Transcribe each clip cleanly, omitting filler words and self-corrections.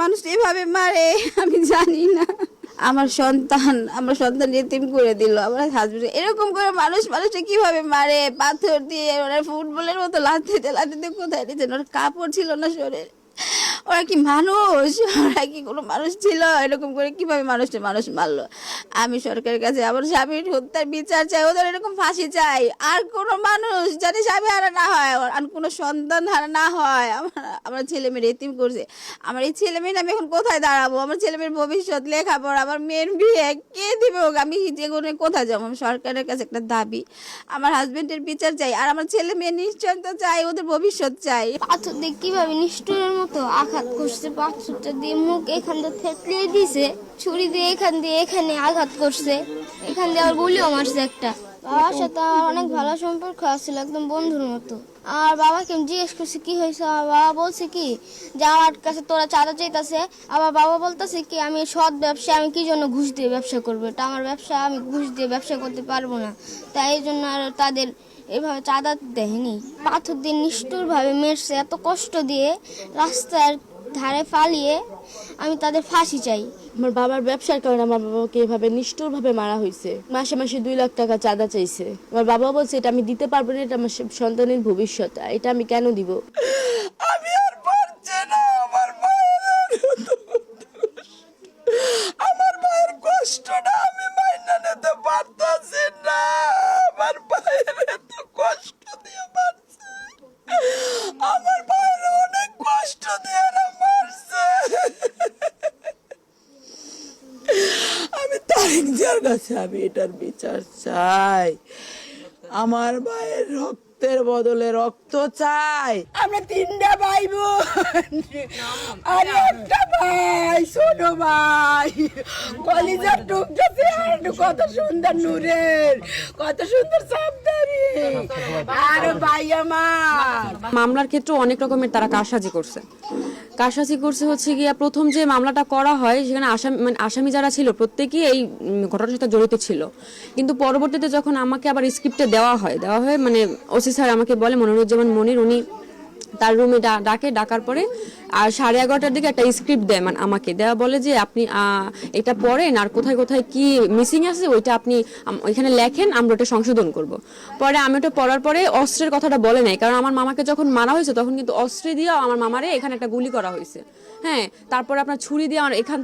মানুষ এভাবে মারে আমি জানি না। আমার সন্তান ইতিম করে দিল আমার হাজবেন্ড। এরকম করে মানুষকে কিভাবে মারে, পাথর দিয়ে ওরা ফুটবলের মতো লাথিতে কোথায় দিয়েছেন। ওর কাপড় ছিল না শরীরে। ওরা কি মানুষ? ওরা কি কোনো মানুষ ছিল? এরকম করে কিভাবে মানুষ মারলো? আমি সরকারের কাছে আমার স্বামীর হত্যার বিচার চাই, ওদের এরকম ফাঁসি চাই। আর কোনো মানুষ যাতে স্বামী হারা না হয়, আর কোনো সন্তান হারা না হয়। আমার ছেলে মেয়ের এতিম করছে। আমার এই ছেলে মেয়ে আমি এখন কোথায় দাঁড়াবো? আমার ছেলে মেয়ের ভবিষ্যৎ, লেখাপড়া, আমার মেয়ের বিয়ে কে দিবে ওকে? আমি যেগুলো কোথায় যাবো? আমার সরকারের কাছে একটা দাবি, আমার হাজবেন্ডের বিচার চাই, আর আমার ছেলে মেয়ের নিশ্চয়তা চাই, ওদের ভবিষ্যৎ চাই। পাথর দিয়ে কিভাবে নিষ্ঠুরের মতো আঘাত করছে, পাথরটা দিয়ে মুখ এখান দিয়ে থেতলিয়ে দিয়েছে, ছুরি দিয়ে এখানে আঘাত করছে, এখান দিয়ে আবার গুলিও মারছে একটা। বাবার সাথে আমার অনেক ভালো সম্পর্ক আছিল, একদম বন্ধুর মতো। আর বাবাকে আমি জিজ্ঞেস করছি কি হয়েছে, আমার বাবা বলছে কি যে আমার কাছে তোরা চাঁদা চাইতেছে। আবার বাবা বলতেছে কি আমি সৎ ব্যবসা, আমি কি জন্য ঘুষ দিয়ে ব্যবসা করবো, এটা আমার ব্যবসা, আমি ঘুষ দিয়ে ব্যবসা করতে পারবো না। তাই এই জন্য আর তাদের এভাবে চাঁদা দেয়নি। পাথর দিয়ে নিষ্ঠুরভাবে মেরছে, এত কষ্ট দিয়ে রাস্তার ধারে ফালিয়ে। আমি তাদের ফাঁসি চাই। আমার বাবার ব্যবসার কারণে আমার বাবাকে এভাবে নিষ্ঠুরভাবে মারা হয়েছে। মাসে মাসে 2 লাখ টাকা চাঁদা চাইছে। আমার বাবা বলছে এটা আমি দিতে পারবো না, এটা আমার সন্তানের ভবিষ্যৎ, এটা আমি কেন দিব? আমি আর পারছি না। আমার মায়ের কষ্টটা আমি মাইনা নিতে পারতাছি না। আমার মায়ের এত কষ্ট দিয়ে মারছে, আমার মায়ের অনেক কষ্ট দিয়ে মারছে। আমি তারিক জিয়ার কাছে আমি এটার বিচার চাই। আমার মায়ের রক্তের বদলে রক্ত চাই। আমরা 3টা ভাই বোন, আর একটা ভাই, ছোট ভাই, কলিজার টুকটা চেহারা কত সুন্দর, নূরের কত সুন্দর সাবধানী। আর ভাই আমার মামলার ক্ষেত্রে অনেক রকমের তারা কারসাজি করছে হচ্ছে গিয়া প্রথম যে মামলাটা করা হয় সেখানে আসামি যারা ছিল প্রত্যেকেই এই ঘটনার সাথে জড়িত ছিল। কিন্তু পরবর্তীতে যখন আমাকে আবার স্ক্রিপ্টে দেওয়া হয় মানে ওসি স্যার আমাকে বলে, মনিরুজ্জামান মনির, উনি তার রুমে ডাকার পরে আর 11:30টার দিকে একটা স্ক্রিপ্ট দেয়, মানে আমাকে দেওয়া, বলে যে আপনি এটা পড়েন আর কোথায় কোথায় কি মিসিং আছে ওইটা আপনি ওইখানে লেখেন, আমরা ওটা সংশোধন করব। পরে আমি ওটা পড়ার পরে অস্ত্রের কথাটা বলে নাই, কারণ আমার মামাকে যখন মারা হয়েছে তখন কিন্তু অস্ত্রে দিয়ে আমার মামারে এখানে একটা গুলি করা হয়েছে। হ্যাঁ, তারপরে আপনার ছুরি দিয়ে আমার এখান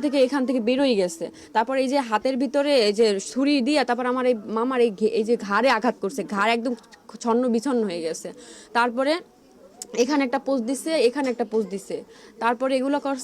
থেকে বেরোই গেছে। তারপরে এই যে হাতের ভিতরে এই যে ছুরি দিয়ে তারপর আমার এই মামার এই যে ঘাড়ে আঘাত করছে, ঘাড় একদম ছন্ন বিছন্ন হয়ে গেছে। তারপরে এখানে একটা পোস্ট দিছে, তারপরে এগুলো করছে।